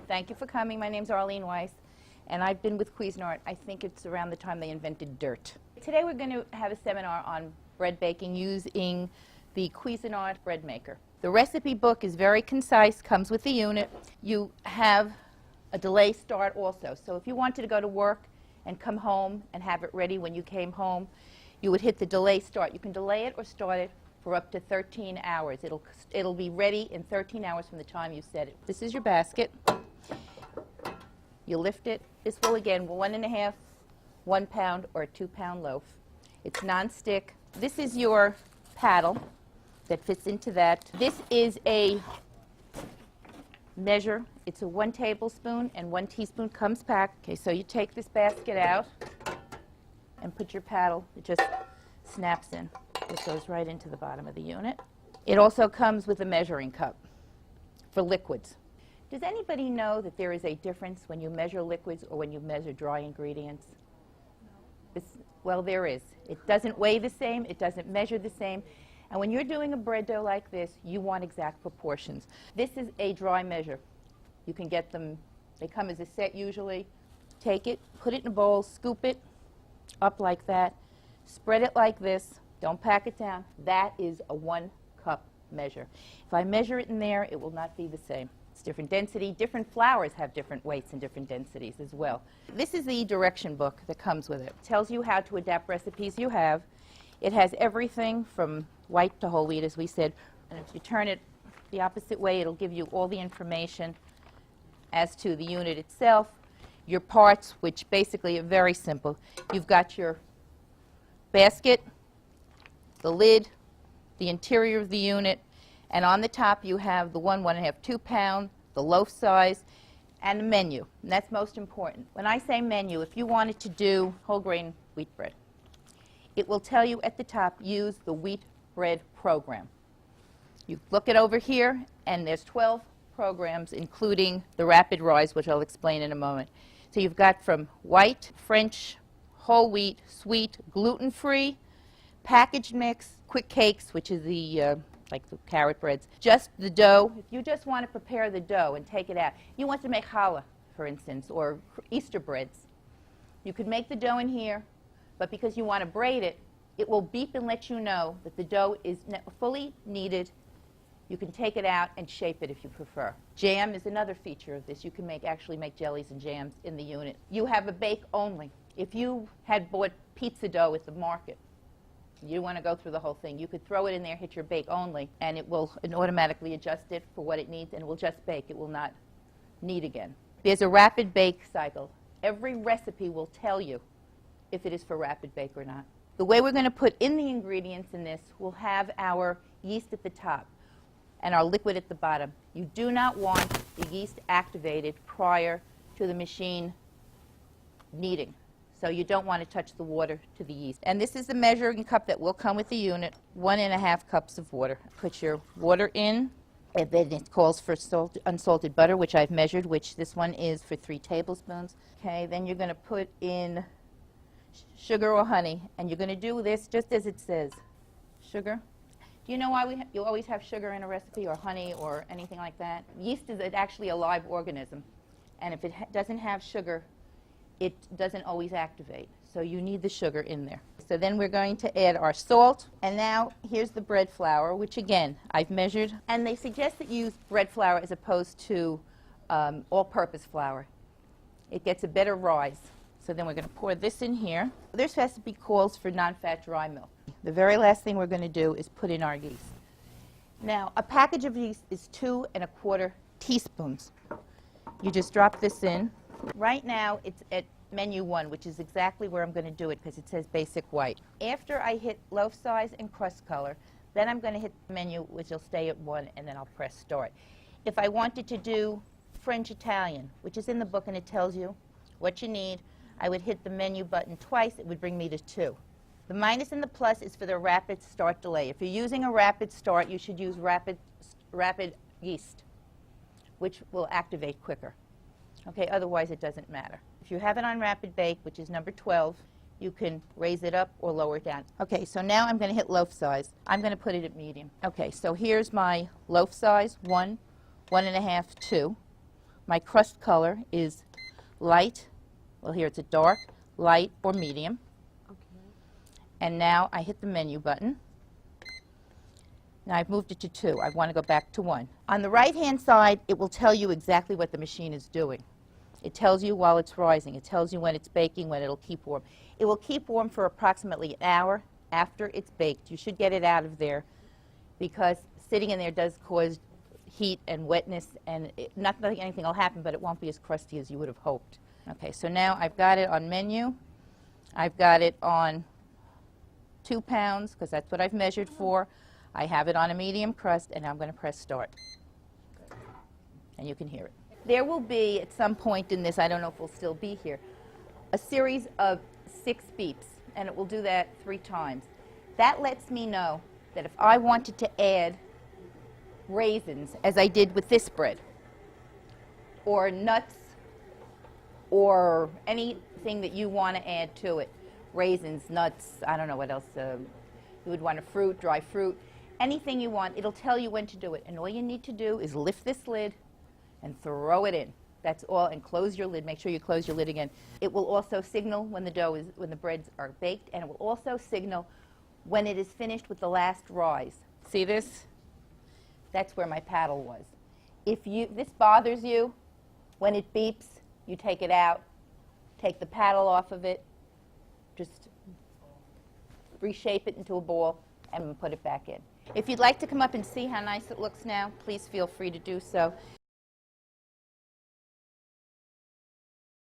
Thank you for coming. My name's Arlene Weiss, and I've been with Cuisinart. I think it's around the time they invented dirt. Today we're going to have a seminar on bread baking using the Cuisinart bread maker. The recipe book is very concise, comes with the unit. You have a delay start also. So if you wanted to go to work and come home and have it ready when you came home, you would hit the delay start. You can delay it or start it for up to 13 hours. It'll be ready in 13 hours from the time you set it. This is your basket. You lift it. This will, again, 1.5, 1 pound, or a 2 pound loaf. It's non-stick. This is your paddle that fits into that. This is a measure. It's a 1 tablespoon and 1 teaspoon comes packed. Okay, so you take this basket out and put your paddle. It just snaps in. It goes right into the bottom of the unit. It also comes with a measuring cup for liquids. Does anybody know that there is a difference when you measure liquids or when you measure dry ingredients? Well, there is. It doesn't weigh the same. It doesn't measure the same. And when you're doing a bread dough like this, you want exact proportions. This is a dry measure. You can get them, they come as a set usually. Take it, put it in a bowl, scoop it up like that, spread it like this. Don't pack it down. That is a 1 cup measure. If I measure it in there, it will not be the same. It's different density. Different flours have different weights and different densities as well. This is the direction book that comes with it. It tells you how to adapt recipes you have. It has everything from white to whole wheat, as we said. And if you turn it the opposite way, it'll give you all the information as to the unit itself, your parts, which basically are very simple. You've got your basket, the lid, the interior of the unit, and on the top you have the 1.5, 2 pound, the loaf size, and the menu. And that's most important. When I say menu, if you wanted to do whole grain wheat bread, it will tell you at the top, use the wheat bread program. You look it over here, and there's 12 programs, including the rapid rise, which I'll explain in a moment. So you've got from white, French, whole wheat, sweet, gluten-free, packaged mix, quick cakes, which is the like the carrot breads, just the dough. If you just want to prepare the dough and take it out, you want to make challah, for instance, or Easter breads, you could make the dough in here, but because you want to braid it, it will beep and let you know that the dough is fully kneaded. You can take it out and shape it if you prefer. Jam is another feature of this. You can actually make jellies and jams in the unit. You have a bake only. If you had bought pizza dough at the market, you want to go through the whole thing, you could throw it in there, hit your bake only, and it will automatically adjust it for what it needs, and it will just bake. It will not knead again. There's a rapid bake cycle. Every recipe will tell you if it is for rapid bake or not. The way we're going to put in the ingredients in this, we'll have our yeast at the top and our liquid at the bottom. You do not want the yeast activated prior to the machine kneading. So you don't want to touch the water to the yeast. And this is the measuring cup that will come with the unit, 1.5 cups of water. Put your water in, and then it calls for unsalted butter, which I've measured, which this one is for 3 tablespoons. Okay, then you're going to put in sugar or honey, and you're going to do this just as it says. Sugar. Do you know why you always have sugar in a recipe, or honey, or anything like that? Yeast is actually a live organism, and if it doesn't have sugar, it doesn't always activate. So you need the sugar in there. So then we're going to add our salt. And now here's the bread flour, which again, I've measured. And they suggest that you use bread flour as opposed to all-purpose flour. It gets a better rise. So then we're going to pour this in here. This recipe calls for non-fat dry milk. The very last thing we're going to do is put in our yeast. Now, a package of yeast is 2.25 teaspoons. You just drop this in. Right now, it's at menu 1, which is exactly where I'm going to do it because it says basic white. After I hit loaf size and crust color, then I'm going to hit the menu, which will stay at 1, and then I'll press start. If I wanted to do French Italian, which is in the book and it tells you what you need, I would hit the menu button twice. It would bring me to 2. The minus and the plus is for the rapid start delay. If you're using a rapid start, you should use rapid yeast, which will activate quicker. Okay, otherwise it doesn't matter. If you have it on rapid bake, which is number 12, you can raise it up or lower it down. Okay, so now I'm going to hit loaf size. I'm going to put it at medium. Okay, so here's my loaf size, 1, 1.5, 2. My crust color is light, well here it's a dark, light, or medium. Okay. And now I hit the menu button. Now I've moved it to 2. I want to go back to 1. On the right-hand side, it will tell you exactly what the machine is doing. It tells you while it's rising. It tells you when it's baking, when it'll keep warm. It will keep warm for approximately an hour after it's baked. You should get it out of there because sitting in there does cause heat and wetness, and not that anything will happen, but it won't be as crusty as you would have hoped. Okay, so now I've got it on menu. I've got it on 2 pounds because that's what I've measured for. I have it on a medium crust, and I'm going to press start. And you can hear it. There will be, at some point in this, I don't know if we'll still be here, a series of 6 beeps, and it will do that 3 times. That lets me know that if I wanted to add raisins, as I did with this bread, or nuts, or anything that you want to add to it, raisins, nuts, I don't know what else, you would want a fruit, dry fruit, anything you want, it'll tell you when to do it. And all you need to do is lift this lid and throw it in. That's all, and close your lid. Make sure you close your lid again. It will also signal when the breads are baked, and it will also signal when it is finished with the last rise. See this? That's where my paddle was. If this bothers you, when it beeps, you take it out, take the paddle off of it, just reshape it into a ball, and put it back in. If you'd like to come up and see how nice it looks now, please feel free to do so.